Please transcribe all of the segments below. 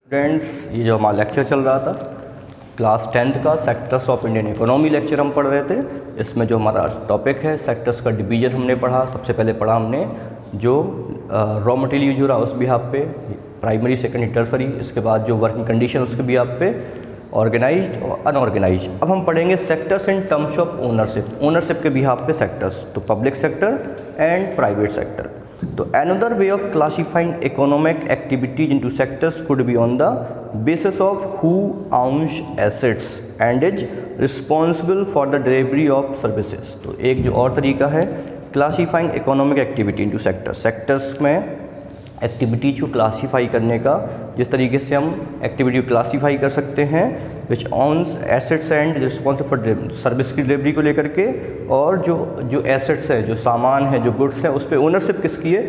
Students, ये जो हमारा लेक्चर चल रहा था क्लास 10th का sectors of Indian economy lecture हम पढ़ रहे थे। इसमें जो हमारा टॉपिक है सेक्टर्स का डिवीजन हमने पढ़ा। सबसे पहले पढ़ा हमने जो रॉ मटेरियल यूज हो रहा है उस बिहाफ पे, प्राइमरी सेकेंडरी टर्सरी, इसके बाद जो वर्किंग कंडीशन उसके बिहाफ पे, ऑर्गेनाइज्ड और अनऑर्गेनाइज्ड। अब हम पढ़ेंगे sectors in terms of ownership, ownership के बिहाफ पे सेक्टर्स, तो public sector and private sector. तो another way of classifying economic activities into sectors could be on the basis of who owns assets and is responsible for the delivery of services। तो एक जो और तरीका है classifying economic activity into sectors, sectors में activities को classify करने का, जिस तरीके से हम एक्टिविटी को क्लासीफाई कर सकते हैं which owns assets and responsible for service की डिलीवरी को लेकर के, और जो एसेट्स है, जो सामान है, जो गुड्स हैं, उस पर ओनरशिप किसकी है,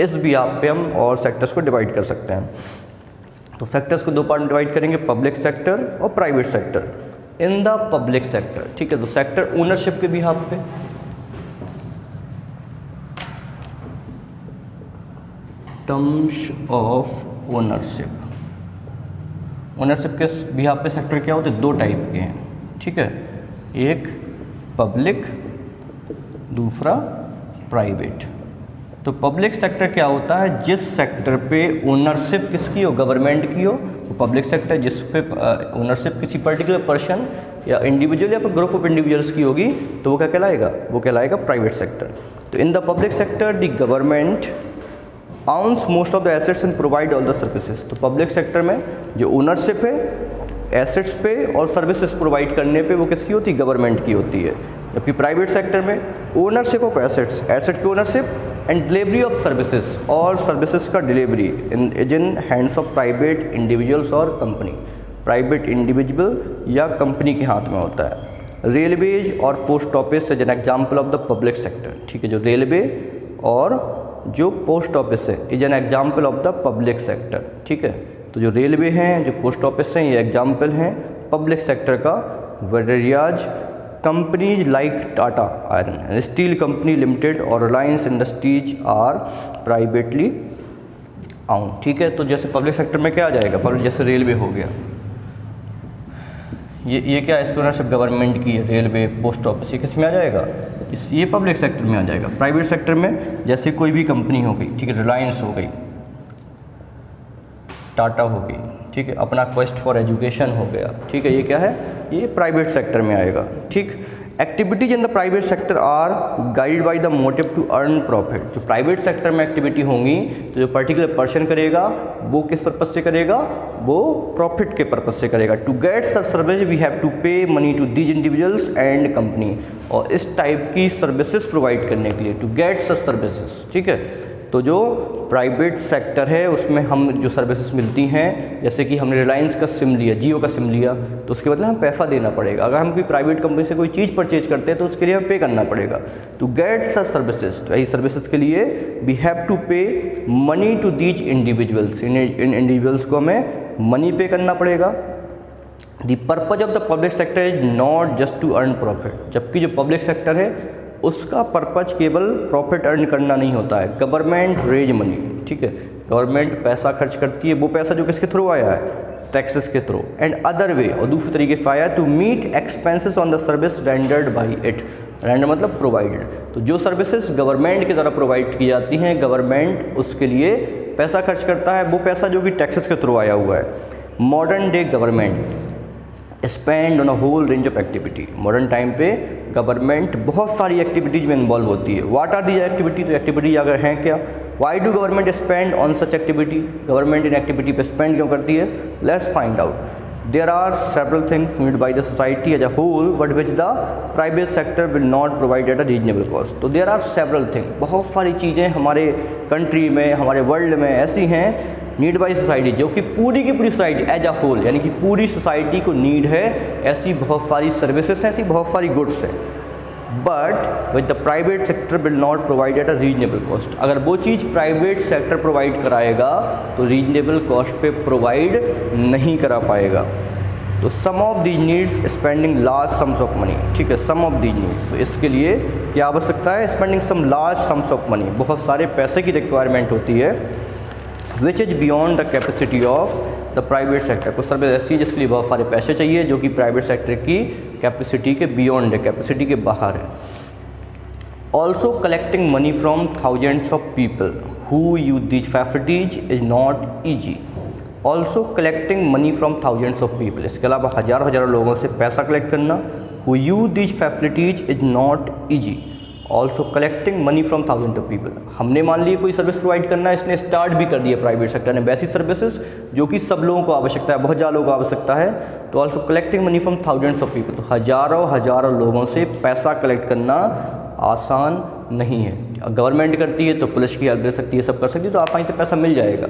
इस बिहाफ पे हम और सेक्टर्स को डिवाइड कर सकते हैं। तो सेक्टर्स को दो पार्ट में डिवाइड करेंगे, पब्लिक सेक्टर और private sector. In the public sector, ठीक है, तो सेक्टर ओनरशिप के बिहाफ पे, टर्म्स ऑफ ओनरशिप, ओनरशिप के बिहाफ पे सेक्टर क्या होते हैं, दो टाइप के हैं, ठीक है, एक पब्लिक, दूसरा प्राइवेट। तो पब्लिक सेक्टर क्या होता है, जिस सेक्टर पे ओनरशिप किसकी हो, गवर्नमेंट की हो, वो पब्लिक सेक्टर। जिस पे ओनरशिप किसी पर्टिकुलर पर्सन या इंडिविजुअल या ग्रुप ऑफ इंडिविजुअल्स की होगी तो वो क्या कहलाएगा, वो कहलाएगा प्राइवेट सेक्टर। तो in the public sector the government owns most of the assets and provide all the services। तो पब्लिक सेक्टर में जो ओनरशिप है एसेट्स पे और सर्विसेज प्रोवाइड करने पे वो किसकी होती है, गवर्नमेंट की होती है। जबकि प्राइवेट सेक्टर में ओनरशिप ऑफ एसेट्स, एसेट्स पे ownership and delivery of services, और सर्विसेज का delivery in hands of private individuals और कंपनी, प्राइवेट इंडिविजुअल या कंपनी के हाथ में होता है। रेलवेज और post office is an example of the public sector, ठीक है, जो रेलवे और जो पोस्ट ऑफिस है is an example of the public sector, ठीक है। तो जो रेलवे हैं, जो पोस्ट ऑफिस हैं, ये एग्जाम्पल हैं पब्लिक सेक्टर का। Various companies like Tata iron, steel company limited और रिलायंस इंडस्ट्रीज आर प्राइवेटली आउन, ठीक है। तो जैसे पब्लिक सेक्टर में क्या आ जाएगा, पब्लिक जैसे रेलवे हो गया, ये क्या है, ओनरशिप गवर्नमेंट की है, रेलवे, पोस्ट ऑफिस, ये किस में आ जाएगा, ये पब्लिक सेक्टर में आ जाएगा। प्राइवेट सेक्टर में जैसे कोई भी कंपनी हो गई, ठीक है, रिलायंस हो गई, टाटा हो गई, ठीक है, अपना क्वेस्ट फॉर एजुकेशन हो गया, ठीक है, ये क्या है, ये प्राइवेट सेक्टर में आएगा, ठीक। Activities in the private sector are guided by the motive to earn profit. जो प्राइवेट सेक्टर में एक्टिविटी होंगी तो जो पर्टिकुलर पर्सन करेगा वो किस पर्पज से करेगा, वो प्रॉफिट के पर्पज से करेगा। To get such service we have to pay money to these individuals and company, और इस टाइप की सर्विसेज प्रोवाइड करने के लिए टू गेट सच सर्विसेज, ठीक है। तो जो प्राइवेट सेक्टर है उसमें हम जो सर्विसेज मिलती हैं, जैसे कि हमने रिलायंस का सिम लिया, जियो का सिम लिया, तो उसके बदले हमें पैसा देना पड़ेगा। अगर हम कोई प्राइवेट कंपनी से कोई चीज़ परचेज करते हैं तो उसके लिए हमें पे करना पड़ेगा। टू गेट सच सर्विसेज, तो यही सर्विसेज के लिए we have to pay money to these individuals, इन इंडिविजुअल्स को हमें मनी पे करना पड़ेगा। The purpose of the public sector is not just to earn profit, जबकि जो पब्लिक सेक्टर है उसका पर्पज केवल प्रॉफिट अर्न करना नहीं होता है। गवर्नमेंट रेज मनी, ठीक है, गवर्नमेंट पैसा खर्च करती है, वो पैसा जो किसके थ्रू आया है, टैक्सेस के थ्रू, एंड अदर वे, और दूसरे तरीके से आया to meet expenses on the service rendered by it. Render मतलब प्रोवाइडेड, तो जो सर्विसेज गवर्नमेंट की द्वारा प्रोवाइड की जाती हैं, गवर्नमेंट उसके लिए पैसा खर्च करता है, वो पैसा जो कि टैक्सेस के थ्रू आया हुआ है। Modern day government spend on a whole range of activity, modern time पे गवर्नमेंट बहुत सारी एक्टिविटीज़ में इन्वॉल्व होती है। व्हाट आर दी एक्टिविटी, तो एक्टिविटी अगर हैं क्या, why do government spend on such activity, government इन एक्टिविटी पे स्पेंड क्यों करती है, let's find out. There are several things need by the society as a whole but which the private sector will not provide at a reasonable cost. तो there are several thing, बहुत सारी चीज़ें हमारे country में, हमारे world में ऐसी हैं नीड बाई सोसाइटी, जो कि पूरी की पूरी सोसाइटी एज अ होल, यानी कि पूरी सोसाइटी को नीड है, ऐसी बहुत सारी सर्विसेज हैं, ऐसी बहुत सारी गुड्स हैं, but with the private sector will not provide at a reasonable cost. अगर वो चीज़ प्राइवेट सेक्टर प्रोवाइड कराएगा तो रीजनेबल कॉस्ट पे प्रोवाइड नहीं करा पाएगा। तो some of the needs spending large sums of money, ठीक है, सम ऑफ दी नीड्स, तो इसके लिए क्या आवश्यकता है, spending some large sums of money, बहुत सारे पैसे की रिक्वायरमेंट होती है which is beyond the capacity of the private sector. कुछ सर्विस ऐसी है जिसके लिए बहुत सारे पैसे चाहिए जो कि प्राइवेट सेक्टर की कैपेसिटी के बियॉन्ड है, कैपेसिटी के बाहर है। Also collecting money from thousands of people who use this facilities is not easy. Also collecting money from thousands of people, इसके अलावा हज़ारों लोगों से पैसा कलेक्ट करना, who use this facilities is not easy. Also collecting money from thousand of people, हमने मान लिया कोई सर्विस प्रोवाइड करना है, इसने स्टार्ट भी कर दिया प्राइवेट सेक्टर ने वैसी सर्विसेज जो कि सब लोगों को आवश्यकता है, बहुत ज़्यादा लोगों को आवश्यकता है। तो also collecting money from thousands of people, तो हज़ारों लोगों से पैसा कलेक्ट करना आसान नहीं है। गवर्नमेंट करती है तो पुलिस की हेल्प ले सकती है, सब कर सकती है, तो आसानी से पैसा मिल जाएगा,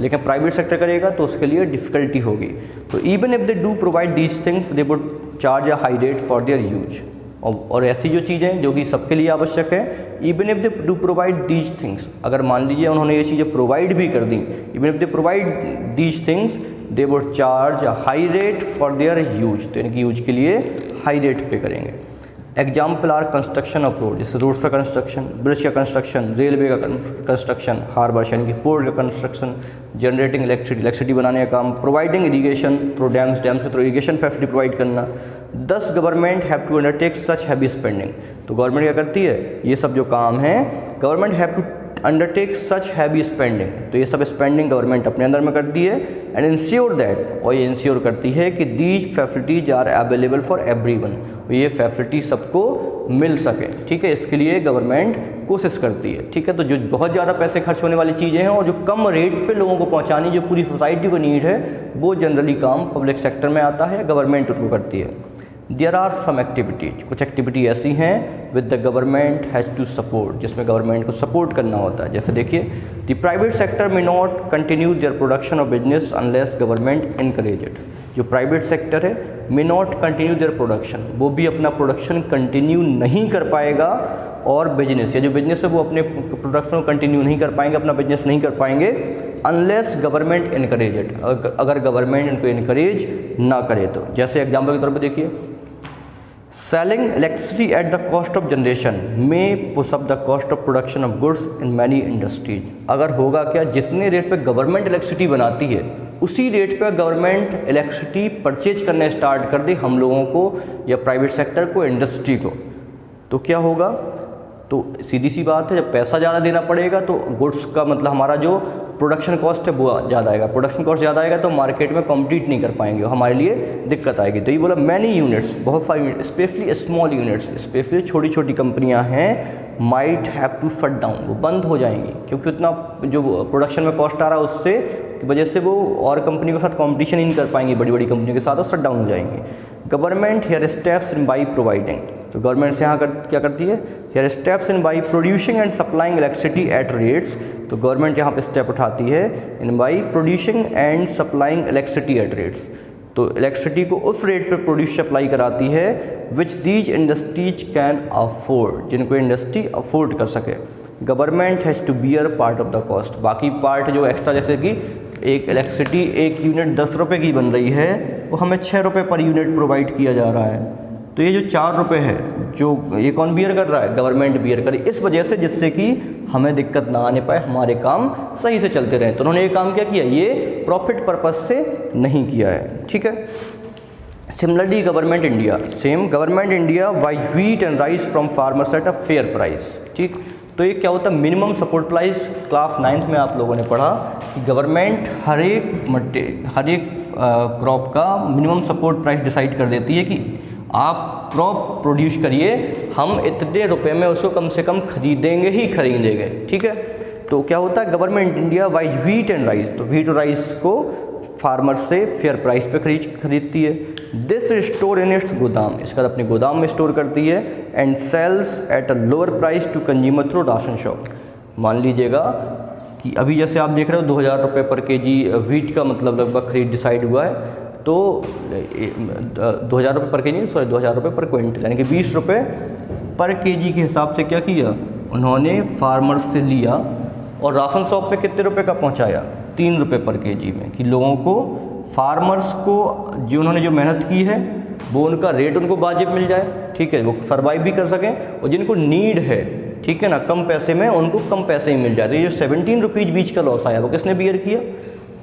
लेकिन प्राइवेट सेक्टर करेगा तो उसके लिए डिफ़िकल्टी होगी। तो even if they do provide these things they would charge a high rate for their use. और ऐसी जो चीज़ें जो कि सबके लिए आवश्यक है, even if they do provide these things, अगर मान लीजिए उन्होंने ये चीज़ें प्रोवाइड भी कर दी, even if they provide these things they would charge a high rate for their use, तो इनकी यूज के लिए हाई रेट पे करेंगे। Example are construction of road, जैसे रोड्स का कंस्ट्रक्शन, ब्रिज का कंस्ट्रक्शन, रेलवे का कंस्ट्रक्शन, हार्बर यानी कि पोर्ट का कंस्ट्रक्शन, जनरेटिंग इलेक्ट्रिसिटी बनाने का काम, प्रोवाइडिंग इरीगेशन थ्रू डैम्स के थ्रू इरीगेशन फैसिलिटी प्रोवाइड करना। Thus government have to undertake such heavy spending, तो गवर्नमेंट क्या करती है, ये सब जो काम है government have to undertake such heavy spending, तो ये सब स्पेंडिंग गवर्नमेंट अपने अंदर में करती है। एंड इंश्योर दैट, और ये इंश्योर करती है कि these facilities are available for everyone, ये फैसिलिटी सबको मिल सके, ठीक है, इसके लिए गवर्नमेंट कोशिश करती है, ठीक है। तो जो बहुत ज़्यादा पैसे खर्च होने वाली चीज़ें हैं और जो कम रेट पे लोगों को पहुंचानी जो पूरी सोसाइटी को नीड है, वो जनरली काम पब्लिक सेक्टर में आता है, गवर्नमेंट उनको करती है। देयर आर सम एक्टिविटीज, कुछ एक्टिविटी ऐसी हैं with the government has to support, जिसमें गवर्नमेंट को सपोर्ट करना होता है। जैसे देखिए, the private sector may not continue their production of business unless government encourage it. जो प्राइवेट सेक्टर है may not continue their production, वो भी अपना प्रोडक्शन कंटिन्यू नहीं कर पाएगा, और बिजनेस या जो बिजनेस है वो अपने प्रोडक्शन को कंटिन्यू नहीं कर पाएंगे, अपना बिजनेस नहीं कर पाएंगे अनलेस गवर्नमेंट इनकरेज इट, अगर गवर्नमेंट इनको इनकरेज ना करे तो। जैसे एग्जाम्पल के तौर पर देखिए, selling electricity at the cost of generation में push up the cost of production of goods in many industries. अगर होगा क्या, जितने रेट पे गवर्नमेंट इलेक्ट्रिसिटी बनाती है उसी रेट पे गवर्नमेंट इलेक्ट्रिसिटी परचेज करना स्टार्ट कर दे हम लोगों को या प्राइवेट सेक्टर को, इंडस्ट्री को, तो क्या होगा, तो सीधी सी बात है, जब पैसा ज़्यादा देना पड़ेगा तो गुड्स का मतलब हमारा जो प्रोडक्शन कॉस्ट है वो ज़्यादा आएगा, प्रोडक्शन कॉस्ट ज़्यादा आएगा तो मार्केट में कॉम्पीट नहीं कर पाएंगे, हमारे लिए दिक्कत आएगी। तो ये बोला मैनी यूनिट्स, बहुत सारी unit, specially small units, specially छोटी छोटी कंपनियां हैं, might have to shut down, वो बंद हो जाएंगी, क्योंकि उतना जो प्रोडक्शन में कॉस्ट आ रहा है उससे की वजह से वो और कंपनियों के साथ कॉम्पिटिशन ही नहीं कर पाएंगी, बड़ी बड़ी कंपनियों के साथ, और शट डाउन हो जाएंगे। Government here steps in by providing, तो गवर्नमेंट से यहाँ क्या करती है, here steps in by producing and supplying electricity at rates, तो गवर्नमेंट यहाँ पे स्टेप उठाती है in by producing and supplying electricity at rates, तो इलेक्ट्रिसिटी को उस रेट पे प्रोड्यूस सप्लाई कराती है which these industries can afford, जिनको इंडस्ट्री अफोर्ड कर सके। Government has to bear part of the cost, बाकी पार्ट जो एक्स्ट्रा, जैसे कि एक इलेक्ट्रिसिटी एक यूनिट 10 रुपये की बन रही है, वो हमें 6 रुपये पर यूनिट प्रोवाइड किया जा रहा है, तो ये जो 4 रुपये है जो ये कौन बियर कर रहा है, गवर्नमेंट बियर करे, इस वजह से, जिससे कि हमें दिक्कत ना आने पाए, हमारे काम सही से चलते रहें। तो उन्होंने ये काम क्या किया, ये प्रॉफिट पर्पज़ से नहीं किया है, ठीक है। Similarly government India, same government India by wheat and rice from farmers at a fair price, ठीक। तो ये क्या होता है, minimum support price, class 9th में आप लोगों ने पढ़ा कि गवर्नमेंट हर एक क्रॉप का मिनिमम सपोर्ट प्राइस डिसाइड कर देती है कि आप क्रॉप प्रोड्यूस करिए, हम इतने रुपए में उसको कम से कम खरीदेंगे ही खरीदेंगे, ठीक है। तो क्या होता है, government India by wheat and rice, तो व्हीट और राइस को फार्मर से फेयर प्राइस पे खरीदती है। दिस स्टोर इन इट्स गोदाम, इसका अपने गोदाम में स्टोर करती है, and sells at a lower price to consumer through ration shop. मान लीजिएगा कि अभी जैसे आप देख रहे हो 2000 रुपये पर केजी व्हीट का मतलब लगभग खरीद डिसाइड हुआ है, तो 2000 रुपये पर केजी, सॉरी 2000 रुपये पर क्विंटल, यानी कि 20 रुपये पर केजी के हिसाब से क्या किया उन्होंने फार्मर्स से लिया, और राशन शॉप पे कितने रुपए का पहुंचाया, 3 रुपये पर केजी में, कि लोगों को, फार्मर्स को जो उन्होंने जो मेहनत की है वो उनका रेट उनको वाजिब मिल जाए, ठीक है, वो सर्वाइव भी कर सकें, और जिनको नीड है, ठीक है ना, कम पैसे में उनको कम पैसे ही मिल जाते। ये जो 17 रुपीज़ बीच का लॉस आया वो किसने बियर किया?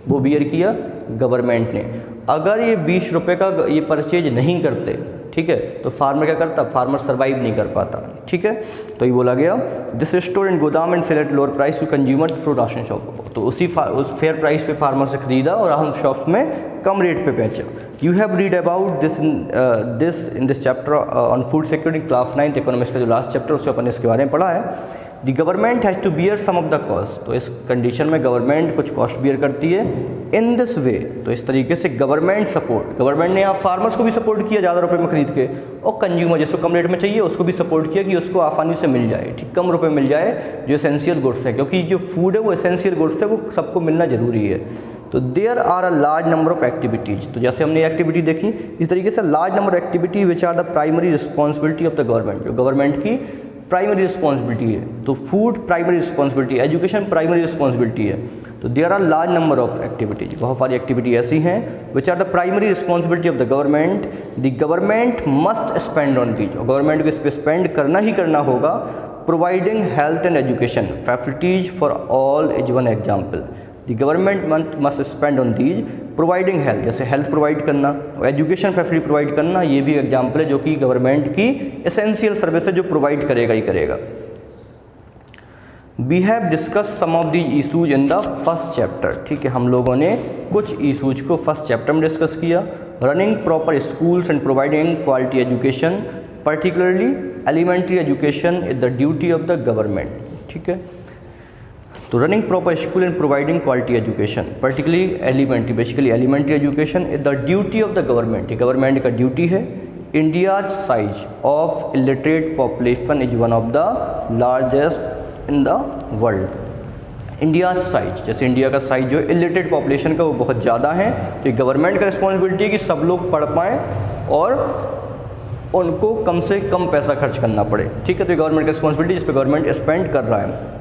वो बियर किया गवर्नमेंट ने। अगर ये 20 रुपये का ये परचेज नहीं करते, ठीक है, तो फार्मर क्या करता? फार्मर सर्वाइव नहीं कर पाता, ठीक है। तो ये बोला गया दिस स्टोर इन गोदाम and sell at lower price to consumer through ration shop. तो उस फेयर प्राइस पे फार्मर से खरीदा और हम शॉप में कम रेट पे बेचा। You have read about this in this chapter on food security class 9 economics का जो लास्ट चैप्टर उसमें अपन इसके बारे में पढ़ा है। The government has to bear some of the cost. तो इस कंडीशन में गवर्नमेंट कुछ कॉस्ट बियर करती है। इन दिस वे, तो इस तरीके से गवर्नमेंट सपोर्ट, गवर्नमेंट ने आप फार्मर्स को भी सपोर्ट किया ज़्यादा रुपए में खरीद के, और कंज्यूमर जिसको कम रेट में चाहिए उसको भी सपोर्ट किया कि उसको आसानी से मिल जाए, ठीक, कम रुपए मिल जाए जो एसेंशियल गुड्स है, क्योंकि जो फूड है वो एसेंशियल गुड्स है, वो सबको मिलना ज़रूरी है। तो there are a large number of activities. तो जैसे हमने एक्टिविटी देखी, इस तरीके से large number activity which are the primary responsibility of the government, जो गवर्नमेंट की प्राइमरी रिस्पॉन्सिबिलिटी है। तो food primary responsibility, education primary responsibility है। तो there are large number of activities, बहुत सारी एक्टिविटी ऐसी हैं which are the primary responsibility of the government. The government must spend on these, और गवर्नमेंट को इस पर स्पेंड करना ही करना होगा। Providing health and education facilities for all is one example. The government must spend on these providing health, जैसे health provide करना और एजुकेशन फैसिलिटी प्रोवाइड करना, ये भी एग्जाम्पल है जो कि गवर्नमेंट की एसेंशियल सर्विस है जो प्रोवाइड करेगा ही करेगा। We have discuss some of the issues in the first chapter, ठीक है, हम लोगों ने कुछ इशूज को फर्स्ट चैप्टर में डिस्कस किया। Running proper schools and providing quality education, particularly elementary education is the duty of the government, ठीक है। तो running proper school and providing quality education, particularly elementary, basically elementary education is the duty of the government, ये government का duty है। India's size of illiterate population is one of the largest in the world. India size, जैसे India का size जो है illiterate population का वो बहुत ज़्यादा है, तो ये गवर्नमेंट का रिस्पॉन्सिबिलिटी है कि सब लोग पढ़ पाएँ और उनको कम से कम पैसा खर्च करना पड़े, ठीक है। तो गवर्नमेंट का रिस्पॉन्सिबिलिटी जिस पे गवर्नमेंट स्पेंड कर रहा है।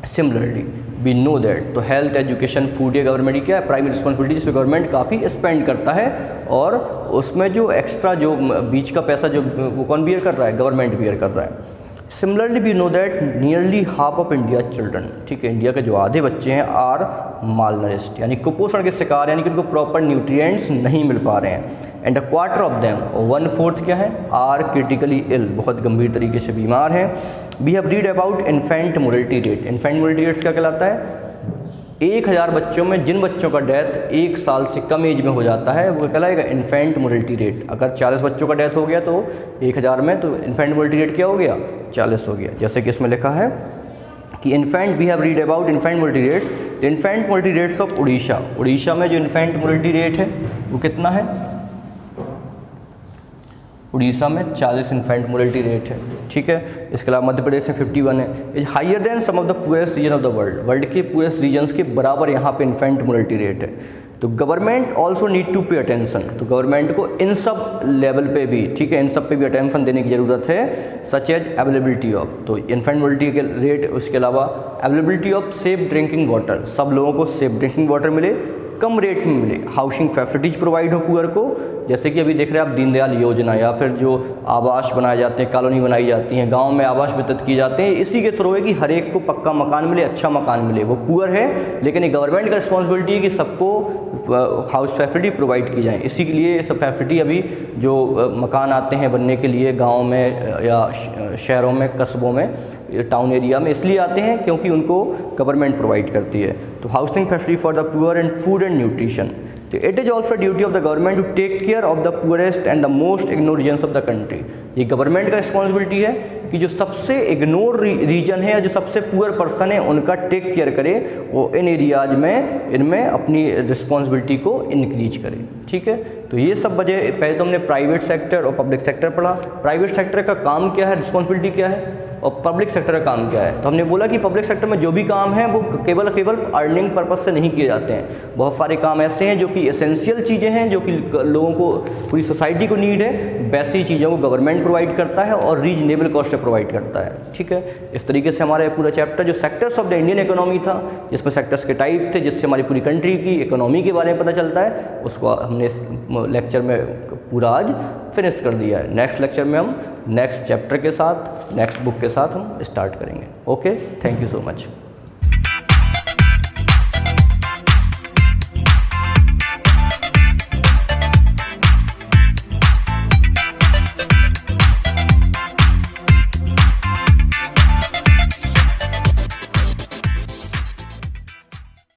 सिमिलरली वी नो दैट, तो हेल्थ एजुकेशन फूड ये गवर्नमेंट की क्या है? प्राइमरी रिस्पॉन्सिबिलिटी, जिसमें गवर्नमेंट काफ़ी स्पेंड करता है, और उसमें जो एक्स्ट्रा जो बीच का पैसा जो वो कौन बियर कर रहा है? गवर्नमेंट बियर कर रहा है। Similarly we know that nearly half of India children, ठीक है, इंडिया के जो आधे बच्चे हैं आर मालनरिश्ड, यानी कुपोषण के शिकार, यानी कि उनको प्रॉपर न्यूट्रिएंट्स नहीं मिल पा रहे हैं। And a quarter of them, 1/4 क्या है? आर क्रिटिकली इल, बहुत गंभीर तरीके से बीमार हैं। We have read about infant mortality rate. Infant mortality rate क्या कहलाता है? 1000 बच्चों में जिन बच्चों का डेथ 1 साल से कम एज में हो जाता है वो कहलाएगा इन्फेंट मोर्टेलिटी रेट। अगर 40 बच्चों का डेथ हो गया तो 1000 में, तो इन्फेंट मोर्टेलिटी रेट क्या हो गया? 40 हो गया। जैसे कि इसमें लिखा है कि infant, we have read about infant mortality rates, the infant mortality rates of Orissa. Orissa में जो इन्फेंट मोर्टेलिटी रेट है वो कितना है? उड़ीसा में 40 इन्फेंट मोर्टेलिटी रेट है, ठीक है। इसके अलावा मध्य प्रदेश में 51 है। Is higher than some of the poorest region of the world, world के पुअरेस्ट रीजन्स के बराबर यहाँ पे इन्फेंट मोर्टेलिटी रेट है। तो government also need to pay attention, तो गवर्नमेंट को इन सब लेवल पे भी, ठीक है, इन सब पे भी अटेंशन देने की ज़रूरत है। सच एज अवेलेबिलिटी ऑफ, तो इन्फेंट मोर्टेलिटी के रेट, उसके अलावा availability of safe drinking water, सब लोगों को सेफ ड्रिंकिंग वाटर मिले, कम रेट में मिले। हाउसिंग फैसिलिटीज़ प्रोवाइड हो पुअर को, जैसे कि अभी देख रहे हैं आप दीनदयाल योजना, या फिर जो आवास बनाए जाते हैं, कॉलोनी बनाई जाती हैं, गांव में आवास वितरित किए जाते हैं, इसी के थ्रू है कि हर एक को पक्का मकान मिले, अच्छा मकान मिले। वो पुअर है, लेकिन ये गवर्नमेंट का रिस्पॉन्सिबिलिटी है कि सबको हाउस फैसिलिटी प्रोवाइड की जाए। इसी के लिए सब फैसिलिटी अभी जो मकान आते हैं बनने के लिए गाँव में या शहरों में, कस्बों में, टाउन एरिया में, इसलिए आते हैं क्योंकि उनको गवर्नमेंट प्रोवाइड करती है। तो housing facility for the poor and food and nutrition, तो it is also duty of the government to take care of the poorest and the most ignored regions of the country. ये government का responsibility है कि जो सबसे ignore reason है, जो सबसे पुअर पर्सन है, उनका टेक केयर करे, वो इन एरियाज में इनमें अपनी रिस्पॉन्सिबिलिटी को इंक्रीज करे, ठीक है। तो ये सब वजह, पहले तो हमने प्राइवेट सेक्टर और पब्लिक सेक्टर पढ़ा। प्राइवेट सेक्टर का काम क्या है, रिस्पॉन्सिबिलिटी क्या है, और पब्लिक सेक्टर का काम क्या है। तो हमने बोला कि पब्लिक सेक्टर में जो भी काम है वो केवल अर्निंग पर्पस से नहीं किए जाते हैं। बहुत सारे काम ऐसे हैं जो कि एसेंशियल चीज़ें हैं, जो कि लोगों को, पूरी सोसाइटी को नीड है, वैसी चीज़ों को गवर्नमेंट प्रोवाइड करता है और रीजनेबल कॉस्ट पे प्रोवाइड करता है, ठीक है। इस तरीके से हमारा पूरा चैप्टर जो sectors of the Indian economy था, जिसमें सेक्टर्स के टाइप थे, जिससे हमारी पूरी कंट्री की इकोनॉमी के बारे में पता चलता है, उसको हमने इस लेक्चर में पूरा आज फिनिश कर दिया है। नेक्स्ट लेक्चर में हम नेक्स्ट चैप्टर के साथ, नेक्स्ट बुक के साथ हम स्टार्ट करेंगे। Okay, thank you so much.